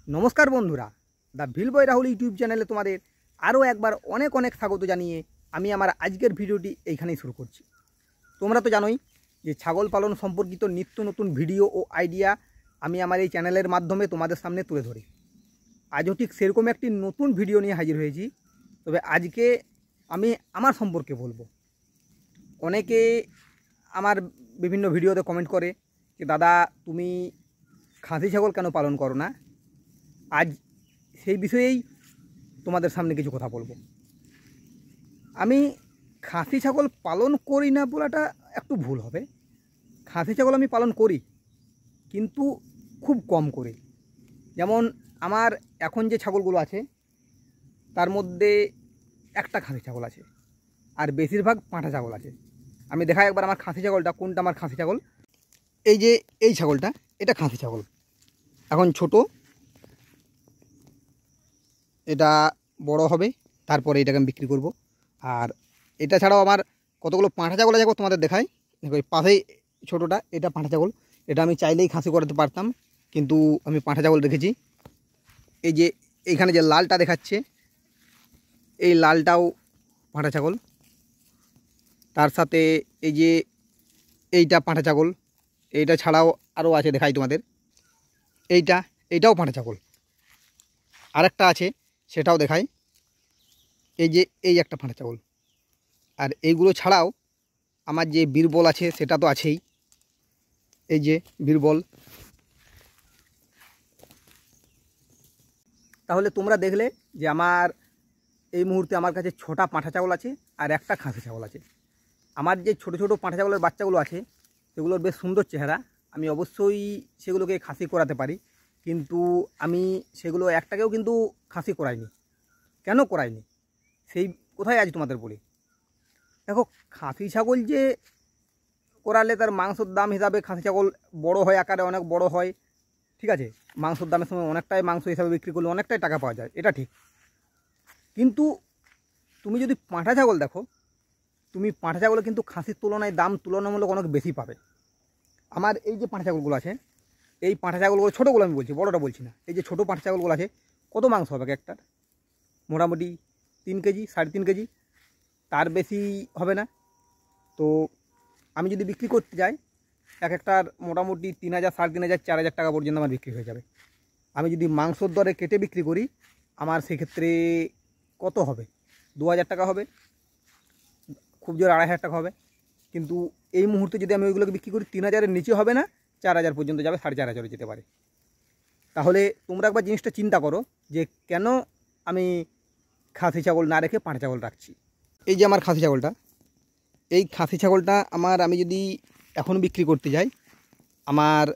নমস্কার বন্ধুরা, the Bhil boy Rahul YouTube চ্যানেলে তোমাদের আরও একবার অনেক অনেক স্বাগত জানিয়ে আমি আমার আজকের ভিডিওটি এইখানেই শুরু করছি। তোমরা তো জানোই যে ছাগল পালন সম্পর্কিত নিত্য নতুন ভিডিও ও আইডিয়া আমি আমার এই চ্যানেলের মাধ্যমে তোমাদের সামনে তুলে ধরি। আজও ঠিক সেরকম একটি নতুন ভিডিও নিয়ে হাজির হয়েছি। তবে আজকে আমি আমার সম্পর্কে বলবো। অনেকে আমার বিভিন্ন ভিডিওতে কমেন্ট করে যে দাদা তুমি খাসি ছাগল কেন পালন করো না। আজ সেই বিষয়েই তোমাদের সামনে কিছু কথা বলবো। আমি খাসি ছাগল পালন করি না বলাটা একটু ভুল হবে। খাসি ছাগল আমি পালন করি, কিন্তু খুব কম করি। যেমন আমার এখন যে ছাগলগুলো আছে তার মধ্যে একটা খাসি ছাগল আছে, আর বেশিরভাগ পাঁঠা ছাগল আছে। আমি দেখাই একবার আমার খাসি ছাগলটা কোনটা। আমার খাসি ছাগল এই যে এই ছাগলটা, এটা খাসি ছাগল, এখন ছোট, এটা বড় হবে, তারপরে এটাকে আমি বিক্রি করব। আর এটা ছাড়াও আমার কতগুলো পাঁঠা ছাগল আছে তোমাদের দেখাই। দেখো এই পাশেই ছোটোটা, এটা পাঁঠা ছাগল। এটা আমি চাইলেই খাসি করাতে পারতাম, কিন্তু আমি পাঁঠা ছাগল রেখেছি। এই যে এইখানে যে লালটা দেখাচ্ছে, এই লালটাও পাঁঠা ছাগল। তার সাথে এই যে এইটা পাঁঠা ছাগল। এইটা ছাড়াও আরও আছে, দেখাই তোমাদের। এইটাও পাঁঠা ছাগল। আরেকটা আছে, সেটাও দেখাই। এই যে এই একটা পাঁঠা ছাগল। আর এইগুলো ছাড়াও আমার যে বীরবল আছে সেটা তো আছেই। এই যে বীরবল। তাহলে তোমরা দেখলে যে আমার এই মুহূর্তে আমার কাছে 6টা পাঁঠা ছাগল আছে আর একটা খাসি ছাগল আছে। আমার যে ছোট ছোট পাঁঠা ছাগলের বাচ্চাগুলো আছে সেগুলোর বেশ সুন্দর চেহারা। আমি অবশ্যই সেগুলোকে খাসি করাতে পারি, কিন্তু আমি সেগুলো একটাকেও কিন্তু খাসি করাইনি। কেন করাইনি সেই কোথায় আজ তোমাদের বলি। দেখো, খাসি ছাগল যে করালে তার মাংসর দাম হিসাবে খাসি ছাগল বড় হয়, আকারে অনেক বড় হয়, ঠিক আছে। মাংসর দামের সময় অনেকটাই মাংস হিসাবে বিক্রি করলে অনেকটাই টাকা পাওয়া যায়, এটা ঠিক। কিন্তু তুমি যদি পাঁঠা ছাগল দেখো, তুমি পাঁঠা ছাগলে কিন্তু খাসির তুলনায় দাম তুলনামূলক অনেক বেশি পাবে। আমার এই যে পাঁঠা ছাগলগুলো আছে, এই পাঁঠা ছাগলগুলো ছোটোগুলো আমি বলছি, বড়োটা বলছি না। এই যে ছোটো পাঁঠা ছাগলগুলো আছে, কত মাংস হবে একটার? মোটামুটি 3 কেজি, 3.5 কেজি, তার বেশি হবে না। তো আমি যদি বিক্রি করতে যাই, এক একটার মোটামুটি 3,000, 3,500, 4,000 টাকা পর্যন্ত আমার বিক্রি হয়ে যাবে। আমি যদি মাংসর দরে কেটে বিক্রি করি, আমার সেক্ষেত্রে কত হবে? 2,000 টাকা হবে, খুব জোর 2,500 টাকা হবে। কিন্তু এই মুহূর্তে যদি আমি ওইগুলোকে বিক্রি করি, 3,000-এর নিচে হবে না, 4,000 পর্যন্ত যাবে, 4,500 যেতে পারে। তাহলে তোমরা একবার জিনিসটা চিন্তা করো যে কেন আমি খাসি ছাগল না রেখে পাঁঠা ছাগল রাখছি। এই যে আমার খাসি ছাগলটা, এই খাসি ছাগলটা আমি যদি এখন বিক্রি করতে যাই, আমার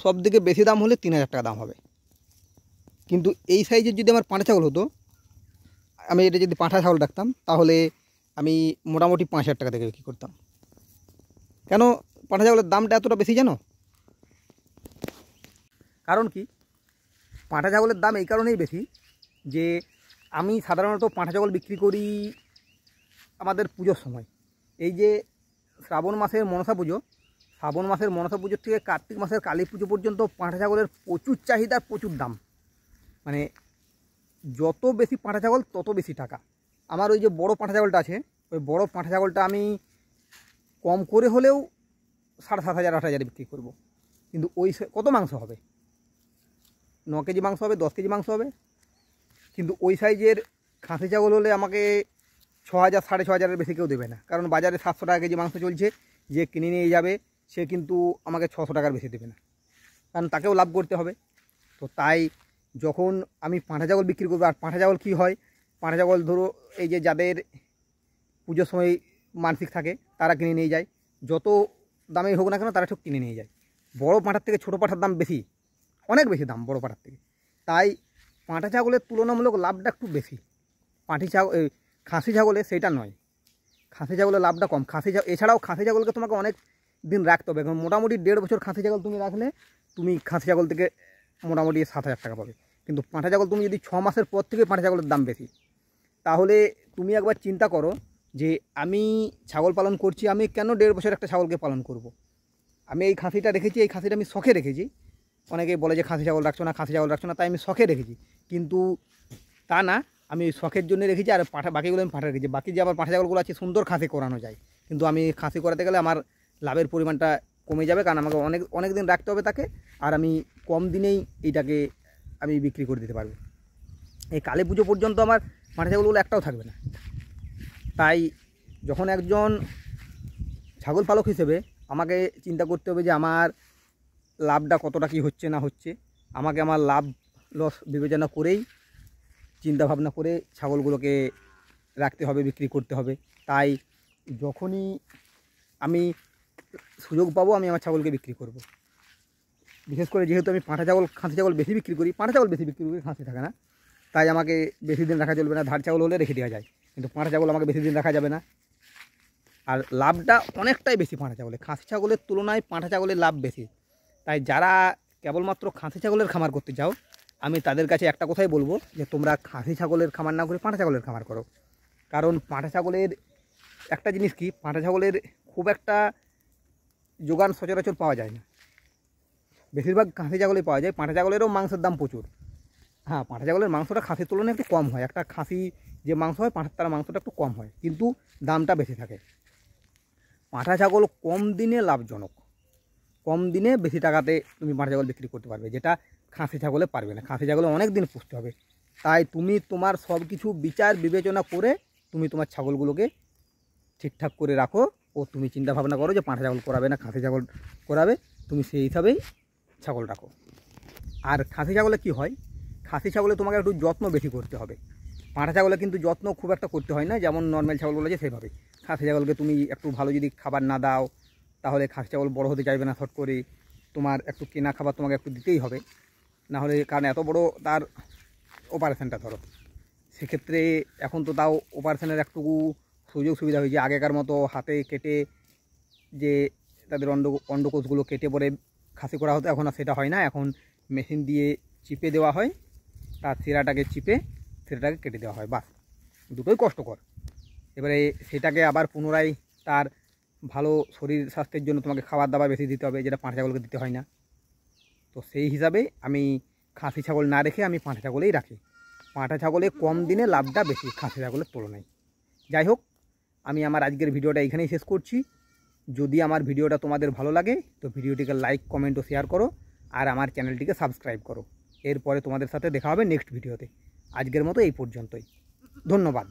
সব থেকে বেশি দাম হলে 3,000 টাকা দাম হবে। কিন্তু এই সাইজের যদি আমার পাঁঠা ছাগল হতো, আমি এটা যদি পাঁঠা ছাগল রাখতাম, তাহলে আমি মোটামুটি 5,000 টাকা থেকে বিক্রি করতাম। কেন পাঁঠা ছাগলের দামটা এতটা বেশি জানো? কারণ কি, পাঁঠা ছাগলের দাম এই কারণেই বেশি যে আমি সাধারণত পাঁঠা ছাগল বিক্রি করি আমাদের পুজোর সময়। এই যে শ্রাবণ মাসের মনসা পুজো, শ্রাবণ মাসের মনসা পুজোর থেকে কার্তিক মাসের কালী পুজো পর্যন্ত পাঁঠা ছাগলের প্রচুর চাহিদা, প্রচুর দাম। মানে যত বেশি পাঁঠা ছাগল তত বেশি টাকা। আমার ওই যে বড় পাঁঠা ছাগলটা আছে, ওই বড় পাঁঠা ছাগলটা আমি কম করে হলেও 7,500, 8,000 বিক্রি করব। কিন্তু ওই কত মাংস হবে? 9 কেজি মাংস হবে, 10 কেজি মাংস হবে। কিন্তু ওই সাইজের খাসি ছাগল হলে আমাকে 6,000, 6,500-এর বেশি কেউ দেবে না। কারণ বাজারে 700 টাকা কেজি মাংস চলছে, যে কিনে নিয়ে যাবে সে কিন্তু আমাকে 600 টাকার বেশি দেবে না, কারণ তাকেও লাভ করতে হবে। তো তাই যখন আমি পাঁঠা ছাগল বিক্রি করবো, আর পাঁঠা ছাগল কী হয়, পাঁঠা ছাগল ধরো এই যে যাদের পুজোর সময় মানসিক থাকে তারা কিনে নিয়ে যায়, যত দামেই হোক না কেন তারা ঠিক কিনে নিয়ে যায়। বড় পাঁঠার থেকে ছোটো পাঁঠার দাম বেশি, অনেক বেশি দাম বড় পাঁঠার থেকে। তাই পাঁঠা ছাগলের তুলনামূলক লাভটা একটু বেশি। খাসি ছাগলে সেটা নয়, খাসি ছাগলের লাভটা কম। এছাড়াও খাসি ছাগলকে তোমাকে অনেক দিন রাখতে হবে। এখন মোটামুটি 1.5 বছর খাসি ছাগল তুমি রাখলে তুমি খাসি ছাগল থেকে মোটামুটি 7,000 টাকা পাবে। কিন্তু পাঁঠা ছাগল তুমি যদি 6 মাসের পর থেকে পাঁঠা ছাগলের দাম বেশি। তাহলে তুমি একবার চিন্তা করো যে আমি ছাগল পালন করছি, আমি কেন 1.5 বছর একটা ছাগলকে পালন করব। আমি এই খাসিটা রেখেছি, এই খাসিটা আমি শখে রেখেছি। অনেকেই বলে যে খাসি ছাগল রাখছো না, খাসি ছাগল রাখছো না, তাই আমি শখে রেখেছি। কিন্তু তা না, আমি ওই শখের জন্য রেখেছি। আর বাকিগুলো আমি পাঠা রেখেছি। বাকি যে আবার পাঠা ছাগলগুলো আছে সুন্দর খাসি করানো যায়, কিন্তু আমি খাসি করাতে গেলে আমার লাভের পরিমাণটা কমে যাবে, কারণ আমাকে অনেক দিন রাখতে হবে তাকে, আর আমি কম দিনেই এইটাকে আমি বিক্রি করে দিতে পারবো। এই কালী পুজো পর্যন্ত আমার পাঠা ছাগলগুলো একটাও থাকবে না। তাই যখন একজন ছাগল পালক হিসেবে আমাকে চিন্তা করতে হবে যে আমার লাভটা কতটা কী হচ্ছে না হচ্ছে, আমাকে আমার লাভ লস বিবেচনা করেই চিন্তা ভাবনা করে ছাগলগুলোকে রাখতে হবে, বিক্রি করতে হবে। তাই যখনই আমি সুযোগ পাবো আমি আমার ছাগলকে বিক্রি করব। বিশেষ করে যেহেতু আমি পাঁঠা ছাগল খাসি ছাগল বেশি বিক্রি করি, পাঁঠা ছাগল বেশি বিক্রি করি, খাসি থাকে না, তাই আমাকে বেশি দিন রাখা চলবে না। ধার ছাগল হলে রেখে দেওয়া যায়, কিন্তু পাঁঠা ছাগল আমাকে বেশি দিন রাখা যাবে না। আর লাভটা অনেকটাই বেশি পাঁঠা ছাগলে, খাসি ছাগলের তুলনায় পাঁঠা ছাগলের লাভ বেশি। তাই যারা কেবলমাত্র খাসি ছাগলের খামার করতে চাও, আমি তাদের কাছে একটা কথাই বলবো যে তোমরা খাসি ছাগলের খামার না করে পাঁঠা ছাগলের খামার করো। কারণ পাঁঠা ছাগলের একটা জিনিস কি, পাঁঠা ছাগলের খুব একটা যোগান সচরাচর পাওয়া যায় না, বেশিরভাগ খাসি ছাগলই পাওয়া যায়। পাঁঠা ছাগলেরও মাংসের দাম প্রচুর। হ্যাঁ, পাঁঠা ছাগলের মাংসটা খাসির তুলনায় একটু কম হয়, একটা খাসি যে মাংস হয় পাঁঠার তার মাংসটা একটু কম হয়, কিন্তু দামটা বেশি থাকে। পাঁঠা ছাগল কম দিনে লাভজনক, কম দিনে বেশি টাকাতে তুমি পাঁঠা ছাগল বিক্রি করতে পারবে, যেটা খাসি ছাগলে পারবে না। খাসি ছাগলে অনেক দিন পুষতে হবে। তাই তুমি তোমার সব কিছু বিচার বিবেচনা করে তুমি তোমার ছাগলগুলোকে ঠিকঠাক করে রাখো, ও তুমি চিন্তা ভাবনা করো যে পাঁঠা ছাগল করাবে না খাসি ছাগল করাবে, তুমি সেই হিসাবেই ছাগল রাখো। আর খাসি ছাগলে কি হয়, খাসি ছাগলে তোমাকে একটু যত্ন বেশি করতে হবে। পাঁঠা ছাগলে কিন্তু যত্ন খুব একটা করতে হয় না, যেমন নর্মাল ছাগলগুলো আছে সেভাবে। খাসি ছাগলকে তুমি একটু ভালো যদি খাবার না দাও, তাহলে খাসি ছাগল বড় হতে চাইবে না। শর্ট করে তোমার একটু কেনা খাবার তোমাকে একটু দিতেই হবে, না হলে, কারণ এত বড় তার অপারেশানটা ধরো, সেক্ষেত্রে এখন তো তাও অপারেশানের একটুকু সুযোগ সুবিধা হয়েছে। আগেকার মতো হাতে কেটে যে তাদের অন্ডকোষগুলো কেটে পরে খাসি করা হতো, এখন আর সেটা হয় না। এখন মেশিন দিয়ে চিপে দেওয়া হয়, তার শিরাটাকে চিপে শিরাটাকে কেটে দেওয়া হয়, বাস। দুটোই কষ্টকর। এবারে সেটাকে আবার পুনরায় তার ভালো শরীর স্বাস্থ্যের জন্য তোমাকে খাবার দাবার বেশি দিতে হবে, যেটা পাঁঠা ছাগলকে দিতে হয় না। তো সেই হিসাবে আমি খাসি ছাগল না রেখে আমি পাঁঠা ছাগলেই রাখি। পাঁঠা ছাগলে কম দিনে লাভটা বেশি খাসি ছাগলের তুলনায়। যাই হোক, আমি আমার আজকের ভিডিওটা এখানেই শেষ করছি। যদি আমার ভিডিওটা তোমাদের ভালো লাগে তো ভিডিওটিকে লাইক, কমেন্ট ও শেয়ার করো, আর আমার চ্যানেলটিকে সাবস্ক্রাইব করো। এরপরে তোমাদের সাথে দেখা হবে নেক্সট ভিডিওতে। আজকের মতো এই পর্যন্তই, ধন্যবাদ।